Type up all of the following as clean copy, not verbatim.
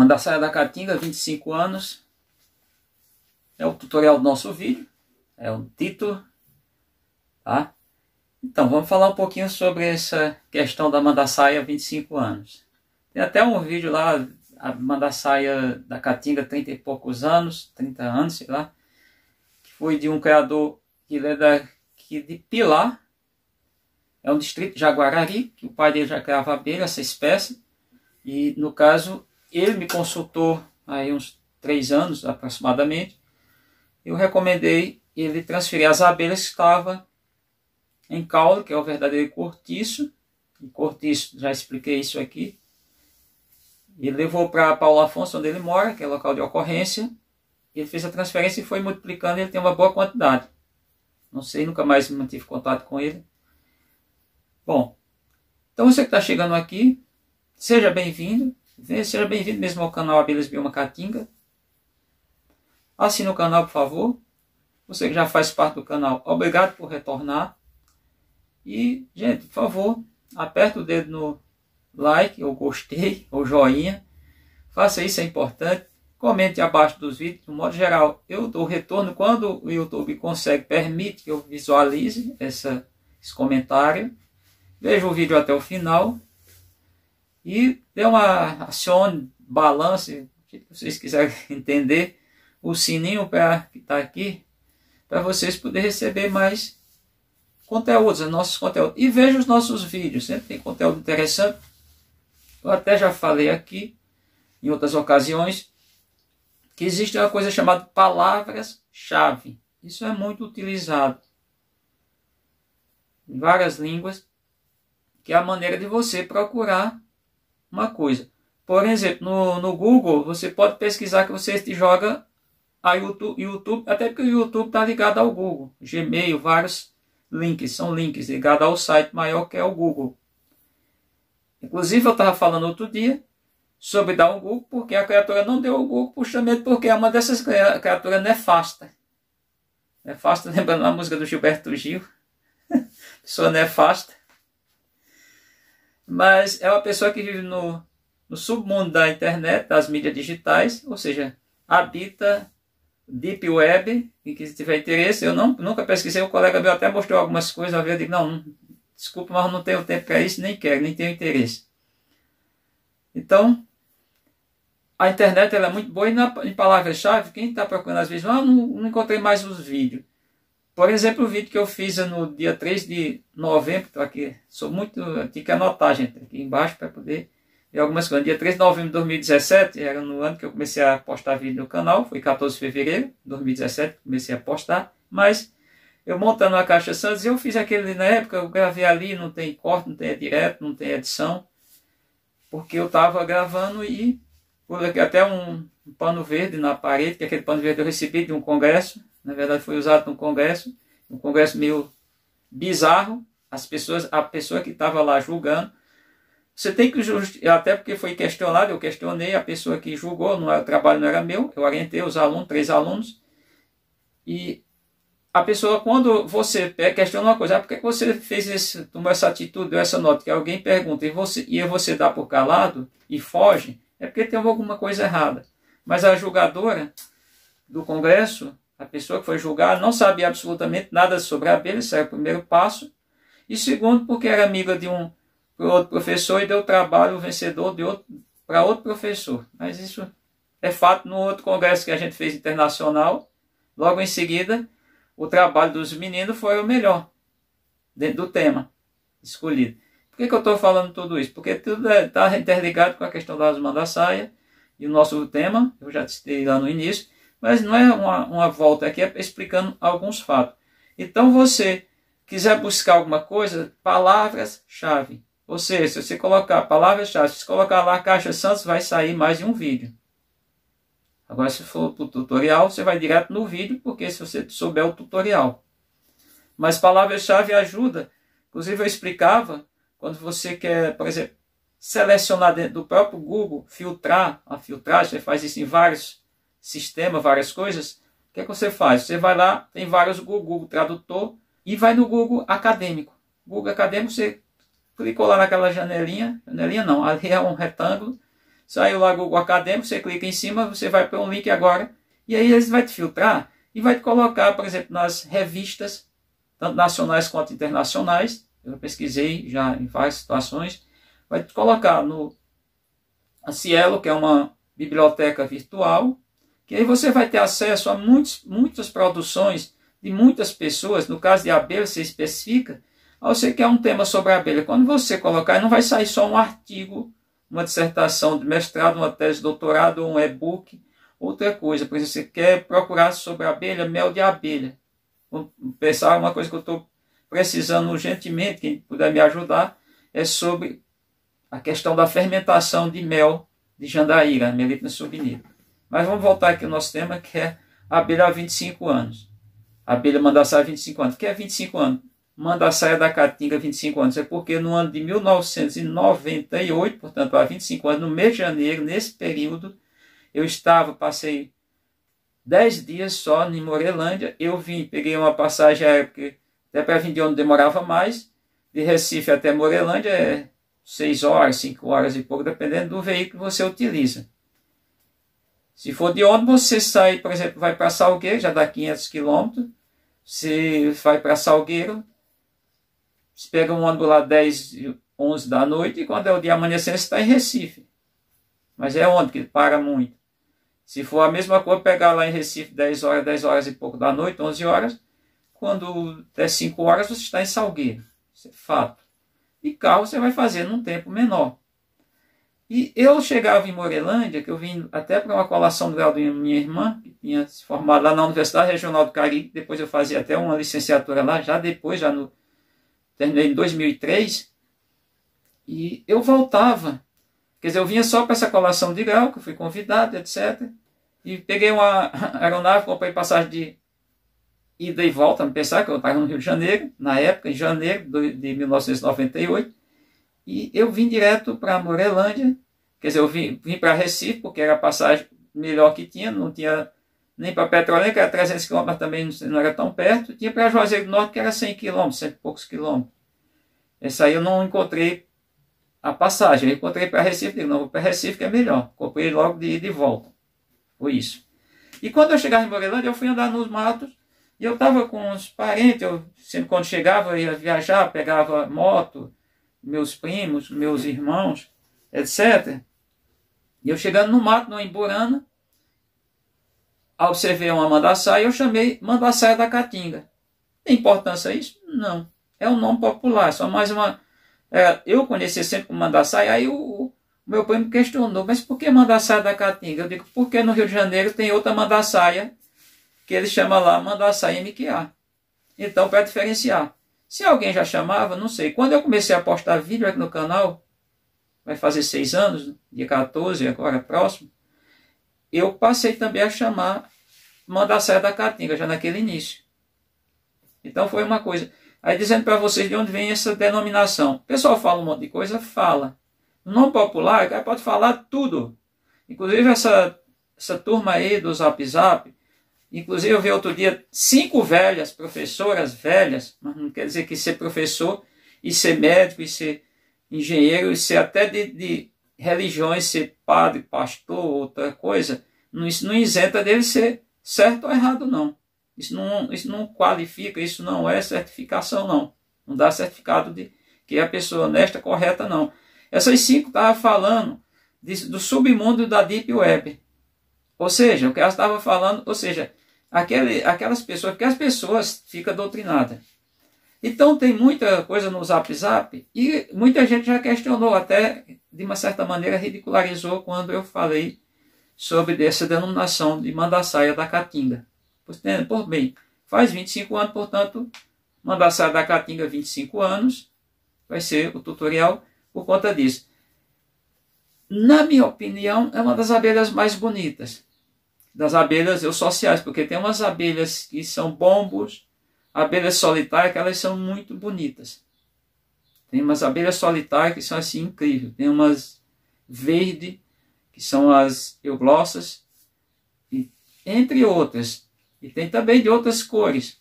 Mandaçaia da Caatinga, 25 anos. É o tutorial do nosso vídeo. É o título. Tá? Então, vamos falar um pouquinho sobre essa questão da Mandaçaia 25 anos. Tem até um vídeo lá, a Mandaçaia da Caatinga, 30 e poucos anos, 30 anos, sei lá. Que foi de um criador que ele é daqui de Pilar. É um distrito de Jaguarari, que o pai dele já criava abelha, essa espécie. E, no caso, ele me consultou aí uns 3 anos aproximadamente. Eu recomendei ele transferir as abelhas que estavam em caule, que é o verdadeiro cortiço. E cortiço, já expliquei isso aqui. Ele levou para Paulo Afonso, onde ele mora, que é o local de ocorrência. Ele fez a transferência e foi multiplicando, e ele tem uma boa quantidade. Não sei, nunca mais mantive contato com ele. Bom, então você que está chegando aqui, seja bem-vindo. Seja bem-vindo mesmo ao canal Abelhas Bioma Caatinga. Assine o canal, por favor. Você que já faz parte do canal, obrigado por retornar. E, gente, por favor, aperta o dedo no like, ou gostei, ou joinha. Faça isso, é importante. Comente abaixo dos vídeos. De um modo geral, eu dou retorno quando o YouTube permite que eu visualize esse comentário. Veja o vídeo até o final. E acione, balance, se vocês quiserem entender, o sininho que está aqui, para vocês poderem receber mais conteúdos, nossos conteúdos. E veja os nossos vídeos, sempre tem conteúdo interessante. Eu até já falei aqui, em outras ocasiões, que existe uma coisa chamada palavras-chave. Isso é muito utilizado em várias línguas, que é a maneira de você procurar uma coisa. Por exemplo, no Google, você pode pesquisar que você joga a YouTube, até porque o YouTube está ligado ao Google. Gmail, vários links, são links ligados ao site maior que é o Google. Inclusive, eu estava falando outro dia sobre dar um Google, porque a criatura não deu o Google, justamente porque é uma dessas criaturas nefastas. Nefasta, lembrando a música do Gilberto Gil. Pessoa nefasta. Mas é uma pessoa que vive no submundo da internet, das mídias digitais, ou seja, habita Deep Web, e que se tiver interesse, eu nunca pesquisei, o colega meu até mostrou algumas coisas, eu digo, não, desculpa, mas eu não tenho tempo para isso, nem quero, nem tenho interesse. Então, a internet ela é muito boa, e em palavras-chave, quem está procurando às vezes, não encontrei mais os vídeos. Por exemplo, o vídeo que eu fiz no dia 3 de novembro, tô aqui, tinha que anotar, gente, aqui embaixo para poder ver algumas coisas. Dia 3 de novembro de 2017, era no ano que eu comecei a postar vídeo no canal, foi 14 de fevereiro de 2017 que comecei a postar, mas eu montando a Caixa Santos, eu fiz aquele na época, eu gravei ali, não tem corte, não tem direto, não tem edição, porque eu estava gravando e coloquei até um pano verde na parede, que aquele pano verde eu recebi de um congresso. Na verdade foi usado no congresso, um congresso meio bizarro, a pessoa que estava lá julgando, você tem que até porque foi questionado, eu questionei a pessoa que julgou, o trabalho não era meu, eu orientei os alunos, 3 alunos, e a pessoa, quando você questiona uma coisa, por que você tomou essa atitude, deu essa nota, que alguém pergunta e você dá por calado e foge, é porque tem alguma coisa errada. Mas a julgadora do congresso, a pessoa que foi julgada, não sabia absolutamente nada sobre a abelha, esse era o primeiro passo. E segundo, porque era amiga de outro professor e deu trabalho, o vencedor para outro professor. Mas isso é fato. No outro congresso que a gente fez internacional, logo em seguida, o trabalho dos meninos foi o melhor, dentro do tema escolhido. Por que eu estou falando tudo isso? Porque tudo está interligado com a questão das Mandaçaia e o nosso tema, eu já citei lá no início, mas não é uma volta aqui, é explicando alguns fatos. Então, você quiser buscar alguma coisa, palavras-chave. Ou seja, se você colocar palavras-chave, se você colocar lá Caixa Santos, vai sair mais de um vídeo. Agora, se for para o tutorial, você vai direto no vídeo, porque se você souber o tutorial. Mas palavras-chave ajuda. Inclusive, eu explicava, quando você quer, por exemplo, selecionar dentro do próprio Google, filtrar, a filtragem, você faz isso em vários sistema, várias coisas, o que é que você faz? Você vai lá, tem vários Google Tradutor, e vai no Google Acadêmico. Google Acadêmico, você clicou lá naquela janelinha não, ali é um retângulo, Saiu lá o Google Acadêmico, você clica em cima, você vai para um link agora, e aí eles vão te filtrar e vai te colocar, por exemplo, nas revistas, tanto nacionais quanto internacionais. Eu pesquisei já em várias situações. Vai te colocar no a Cielo, que é uma biblioteca virtual, que aí você vai ter acesso a muitas produções de muitas pessoas. No caso de abelha, você especifica, você quer um tema sobre a abelha. Quando você colocar, não vai sair só um artigo, uma dissertação de mestrado, uma tese de doutorado, um e-book, outra coisa. Por exemplo, você quer procurar sobre a abelha, mel de abelha. Vou pensar uma coisa que eu estou precisando urgentemente, quem puder me ajudar, é sobre a questão da fermentação de mel de Jandaíra, Melipona subnívora. Mas vamos voltar aqui ao nosso tema, que é a abelha há 25 anos. A abelha mandaçaia há 25 anos. O que é 25 anos? Mandaçaia da Caatinga, 25 anos. É porque no ano de 1998, portanto há 25 anos, no mês de janeiro, nesse período, eu passei 10 dias só em Morelândia. Eu peguei uma passagem aérea, porque até para vir de onde demorava mais, de Recife até Morelândia é 6 horas, 5 horas e pouco, dependendo do veículo que você utiliza. Se for de ônibus, você sai, por exemplo, vai para Salgueiro, já dá 500 quilômetros. Você vai para Salgueiro, você pega um ônibus lá 10, 11 da noite, e quando é o dia amanhecendo, você está em Recife. Mas é onde que ele para muito. Se for a mesma coisa, pegar lá em Recife 10 horas e pouco da noite, 11 horas, quando der 5 horas, você está em Salgueiro. Isso é fato. E carro você vai fazer num tempo menor. E eu chegava em Morelândia, que eu vim até para uma colação do grau da minha irmã, que tinha se formado lá na Universidade Regional do Cariri. Depois eu fazia até uma licenciatura lá, terminei em 2003. E eu voltava. Quer dizer, eu vinha só para essa colação de grau, que eu fui convidado, etc. E peguei uma aeronave, comprei passagem de ida e volta, me pensar que eu estava no Rio de Janeiro, na época, em janeiro de 1998. E eu vim direto para Morelândia, quer dizer, eu vim para Recife, porque era a passagem melhor que tinha, não tinha nem para Petrolina, que era 300 km, mas também não era tão perto, tinha para Juazeiro do Norte, que era 100 km, 100 e poucos quilômetros. Essa aí eu não encontrei a passagem, eu encontrei para Recife, digo, não, vou para Recife que é melhor, comprei logo de volta, foi isso. E quando eu chegava em Morelândia, eu fui andar nos matos, e eu estava com uns parentes, sempre quando chegava, eu ia viajar, pegava moto, meus primos, meus irmãos, etc. E eu chegando no mato, no Emburana, observei uma mandaçaia e eu chamei mandaçaia da Caatinga. Tem importância isso? Não. É um nome popular, só mais uma... eu conheci sempre como mandaçaia, aí o meu primo questionou, mas por que mandaçaia da Caatinga? Eu digo, porque no Rio de Janeiro tem outra mandaçaia, que ele chama lá mandaçaia MQA. Então, para diferenciar. Se alguém já chamava, não sei. Quando eu comecei a postar vídeo aqui no canal, vai fazer 6 anos, dia 14, agora próximo, eu passei também a chamar mandaçaia da Caatinga, já naquele início. Então foi uma coisa. Aí dizendo para vocês de onde vem essa denominação. O pessoal fala um monte de coisa, fala. No nome popular, o cara pode falar tudo. Inclusive essa turma aí do Zap Zap, inclusive eu vi outro dia 5 velhas, professoras velhas, mas não quer dizer que ser professor e ser médico e ser engenheiro e ser até de religiões, ser padre, pastor, outra coisa, isso não isenta dele ser certo ou errado, não. Isso não qualifica, isso não é certificação, não. Não dá certificado de que é a pessoa honesta, correta, não. Essas 5 estavam falando do submundo da Deep Web. Ou seja, o que elas estavam falando, ou seja, aquelas pessoas, porque as pessoas ficam doutrinadas. Então tem muita coisa no Zap Zap e muita gente já questionou, até de uma certa maneira ridicularizou quando eu falei sobre essa denominação de mandaçaia da Caatinga. Por bem, faz 25 anos, portanto, mandaçaia da Caatinga 25 anos, vai ser o tutorial por conta disso. Na minha opinião, é uma das abelhas mais bonitas. Das abelhas eusociais, porque tem umas abelhas que são bombos, abelhas solitárias, que elas são muito bonitas. Tem umas abelhas solitárias que são assim incríveis. Tem umas verde, que são as euglossas, e, entre outras. E tem também de outras cores,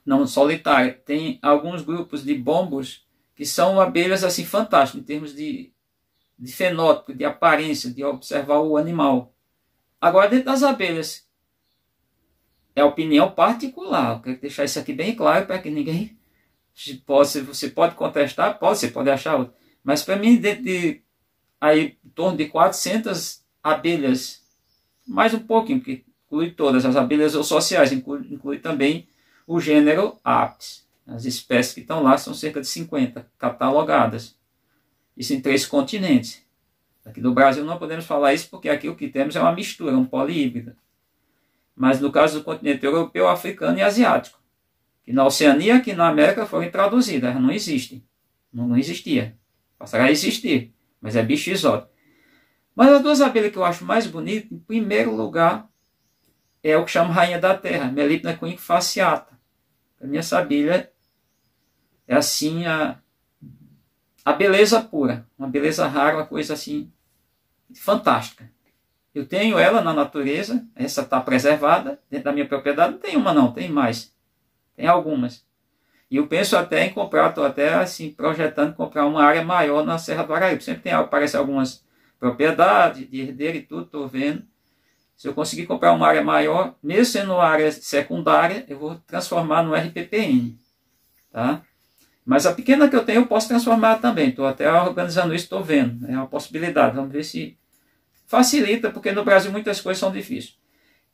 não solitárias. Tem alguns grupos de bombos que são abelhas assim fantásticas, em termos de de fenótipo, de aparência, de observar o animal. Agora, dentro das abelhas, é opinião particular. Eu quero deixar isso aqui bem claro para que ninguém possa... Você pode contestar, pode, você pode achar outro. Mas para mim, dentro de aí, em torno de 400 abelhas, mais um pouquinho, porque inclui todas as abelhas sociais, inclui também o gênero Apis. As espécies que estão lá são cerca de 50 catalogadas. Isso em 3 continentes. Aqui no Brasil não podemos falar isso porque aqui o que temos é uma mistura, um polihíbrido. Mas no caso do continente europeu, africano e asiático, que na Oceania e aqui na América foram introduzidas, elas não existem. Não existia. Passará a existir, mas é bicho exótico. Mas as 2 abelhas que eu acho mais bonitas, em primeiro lugar, é o que chamo rainha da terra, Melipona quinquefasciata. Para mim essa abelha é assim a beleza pura, uma beleza rara, uma coisa assim fantástica. Eu tenho ela na natureza, essa está preservada dentro da minha propriedade. Não tem uma não, tem mais. Tem algumas. E eu penso até em comprar, estou até assim projetando comprar uma área maior na Serra do Araípe. Sempre tem, aparece algumas propriedades de herdeiro e tudo, estou vendo. Se eu conseguir comprar uma área maior, mesmo sendo uma área secundária, eu vou transformar no RPPN. Tá? Mas a pequena que eu tenho eu posso transformar também. Estou até organizando isso, estou vendo. É uma possibilidade. Vamos ver se facilita, porque no Brasil muitas coisas são difíceis.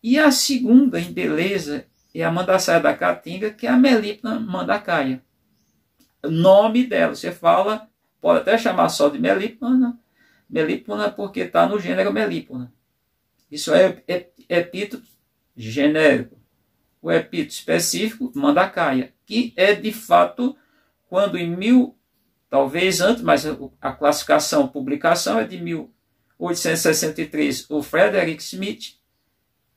E a segunda em beleza é a mandaçaia da caatinga, que é a Melipona mandacaia. O nome dela, você fala, pode até chamar só de Melipona, Melipona porque está no gênero Melipona. Isso é epíteto genérico. O epíteto específico, mandacaia, que é de fato quando talvez antes, mas a classificação, publicação é de 1863, o Frederick Smith,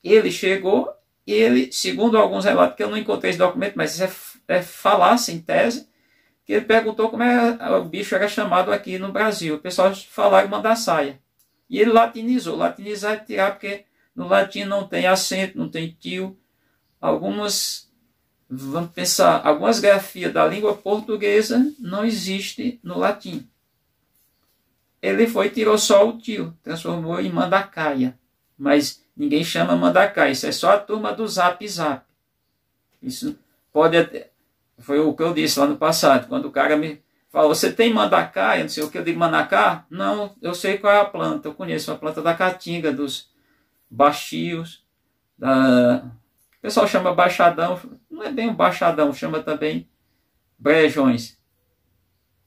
ele chegou, ele, segundo alguns relatos, que eu não encontrei esse documento, mas é falácia em tese, que ele perguntou como o bicho era chamado aqui no Brasil. O pessoal falaram mandaçaia. E ele latinizou. Latinizar é tirar, porque no latim não tem acento, não tem tio. Vamos pensar, algumas grafias da língua portuguesa não existem no latim. Ele tirou só o tio, transformou em mandacaia. Mas ninguém chama mandacaia, isso é só a turma do Zap Zap. Isso pode até... Foi o que eu disse lá no passado, quando o cara me falou, você tem mandacaia? Não sei o que, eu digo manacá? Não, eu sei qual é a planta, eu conheço a planta da caatinga, dos baxios, o pessoal chama baixadão, não é bem um baixadão, chama também brejões.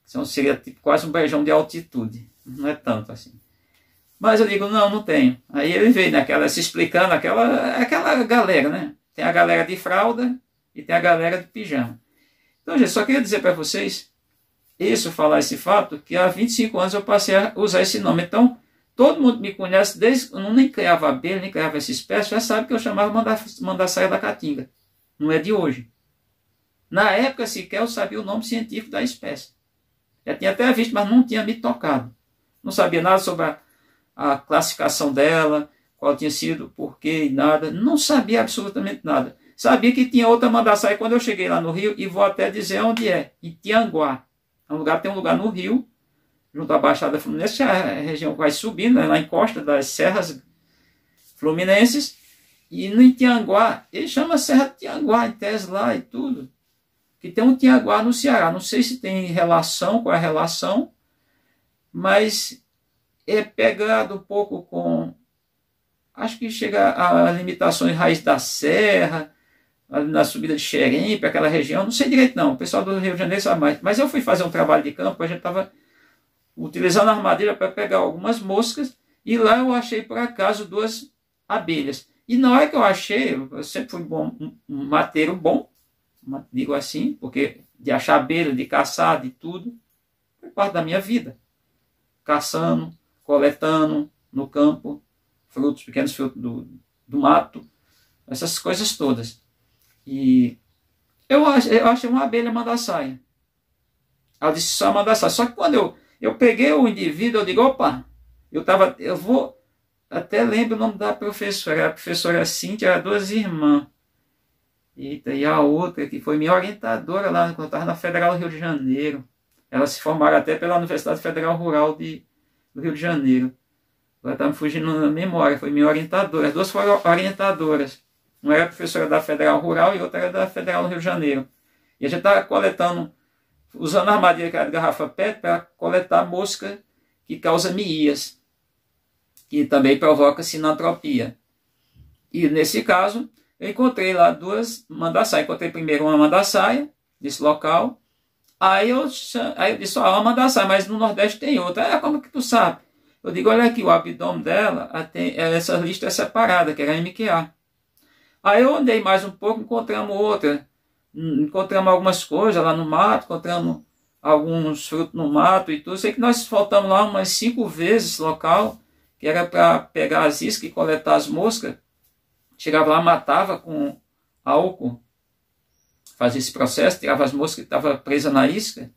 Seria tipo quase um brejão de altitude, não é tanto assim. Mas eu digo, não tenho. Aí ele veio se explicando, aquela galera, né? Tem a galera de fralda e tem a galera de pijama. Então, gente, só queria dizer para vocês, falar esse fato, que há 25 anos eu passei a usar esse nome. Então, todo mundo me conhece, desde eu nem criava abelha, nem criava essa espécie, já sabe que eu chamava mandaçaia da caatinga. Não é de hoje. Na época, sequer eu sabia o nome científico da espécie. Já tinha até visto, mas não tinha me tocado. Não sabia nada sobre a classificação dela, qual tinha sido, porquê e nada. Não sabia absolutamente nada. Sabia que tinha outra mandaçaia quando eu cheguei lá no Rio, e vou até dizer onde é, em Tianguá. Tem um lugar no Rio, junto à Baixada Fluminense, que a região vai subindo, né, lá em costa das serras fluminenses, e no Tianguá, ele chama Serra de Tianguá, em tese lá e tudo, que tem um Tianguá no Ceará. Não sei se tem relação, qual é a relação, mas é pegado um pouco com, acho que chega a limitações raiz da serra, na subida de Xerém, aquela região, não sei direito não, o pessoal do Rio de Janeiro sabe mais, mas eu fui fazer um trabalho de campo, a gente estava utilizando a armadilha para pegar algumas moscas, e lá eu achei por acaso 2 abelhas, e na hora que eu achei, eu sempre fui um mateiro bom, digo assim, porque de achar abelha, de caçar, de tudo, foi parte da minha vida, caçando, coletando no campo, pequenos frutos do mato, essas coisas todas. E eu achei uma abelha mandaçaia. Ela disse só mandaçaia. Só que quando eu peguei o indivíduo, eu digo, opa, eu vou, até lembro o nome da professora, a professora Cíntia, era 2 irmãs. E a outra, que foi minha orientadora lá, quando eu estava na Federal do Rio de Janeiro. Elas se formaram até pela Universidade Federal Rural de do Rio de Janeiro. Agora está me fugindo na memória, foi minha orientadora. As duas foram orientadoras. Uma era professora da Federal Rural e outra era da Federal do Rio de Janeiro. E a gente estava coletando, usando a armadilha que era de garrafa PET para coletar mosca que causa miías, que também provoca sinantropia. E nesse caso, eu encontrei lá duas mandaçaia. Encontrei primeiro uma mandaçaia, nesse local. Aí eu disse, ó, uma mandaçaia, mas no Nordeste tem outra. Como que tu sabe? Eu digo, olha aqui, o abdômen dela, essa lista é separada, que era MQA. Aí eu andei mais um pouco, encontramos outra. Encontramos algumas coisas lá no mato, encontramos alguns frutos no mato e tudo. Sei que nós faltamos lá umas 5 vezes esse local, que era para pegar as iscas e coletar as moscas. Chegava lá, matava com álcool, fazia esse processo, tirava as moscas que estavam presas na isca,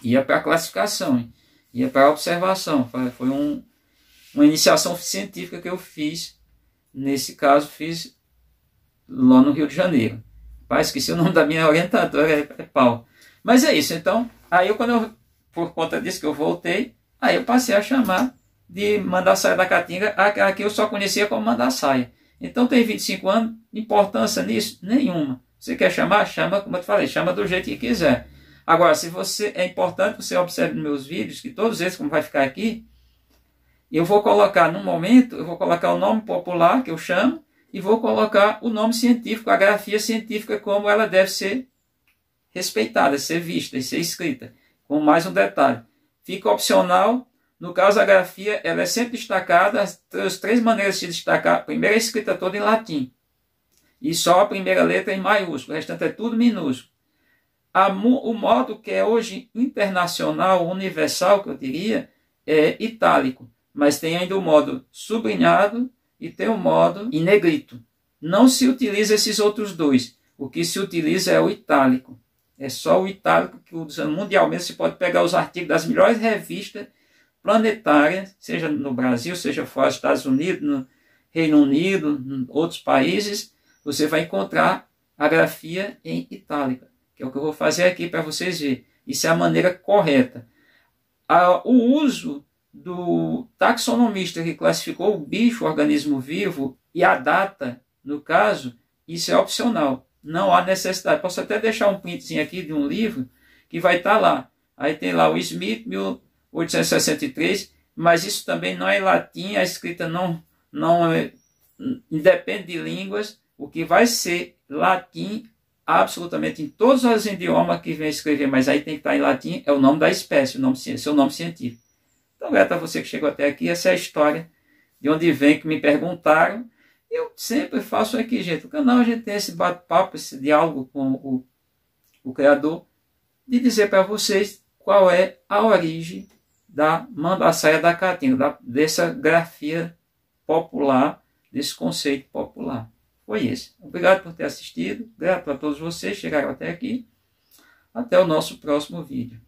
ia para a classificação, ia para a observação. Foi uma iniciação científica que eu fiz, nesse caso fiz lá no Rio de Janeiro. Pai, esqueci o nome da minha orientadora, é Paulo. Mas é isso, então, aí por conta disso que eu voltei, aí eu passei a chamar de mandaçaia da Caatinga, a que eu só conhecia como mandaçaia. Então tem 25 anos, importância nisso? Nenhuma. Você quer chamar? Chama, como eu te falei, chama do jeito que quiser. Agora, é importante que você observe nos meus vídeos, que todos eles, como vai ficar aqui, eu vou colocar, no momento, eu vou colocar o nome popular, que eu chamo, e vou colocar o nome científico, a grafia científica, como ela deve ser respeitada, ser vista e ser escrita. Com mais um detalhe. Fica opcional. No caso, a grafia ela é sempre destacada, as 3 maneiras de se destacar. A primeira é escrita toda em latim. E só a primeira letra em maiúsculo. O restante é tudo minúsculo. O modo que é hoje internacional, universal, que eu diria, é itálico. Mas tem ainda o modo sublinhado e tem o modo em negrito. Não se utiliza esses outros 2. O que se utiliza é o itálico. É só o itálico que usando mundialmente. Você pode pegar os artigos das melhores revistas planetárias, seja no Brasil, seja fora dos Estados Unidos, no Reino Unido, em outros países, você vai encontrar a grafia em itálica, que é o que eu vou fazer aqui para vocês verem. Isso é a maneira correta. O uso do taxonomista que classificou o bicho, o organismo vivo, e a data, no caso, isso é opcional. Não há necessidade. Posso até deixar um printzinho aqui de um livro que vai estar lá. Aí tem lá o Smith, 1863, mas isso também não é em latim, a escrita não independe de línguas. O que vai ser latim absolutamente em todos os idiomas que vem escrever, mas aí tem que estar em latim, é o nome da espécie, seu nome científico. Então, grato a você que chegou até aqui, essa é a história de onde vem, que me perguntaram. Eu sempre faço aqui, gente. No canal a gente tem esse bate-papo, esse diálogo com o Criador, de dizer para vocês qual é a origem da mandaçaia da Caatinga, dessa grafia popular, desse conceito popular. Foi esse. Obrigado por ter assistido. Grato a todos vocês que chegaram até aqui. Até o nosso próximo vídeo.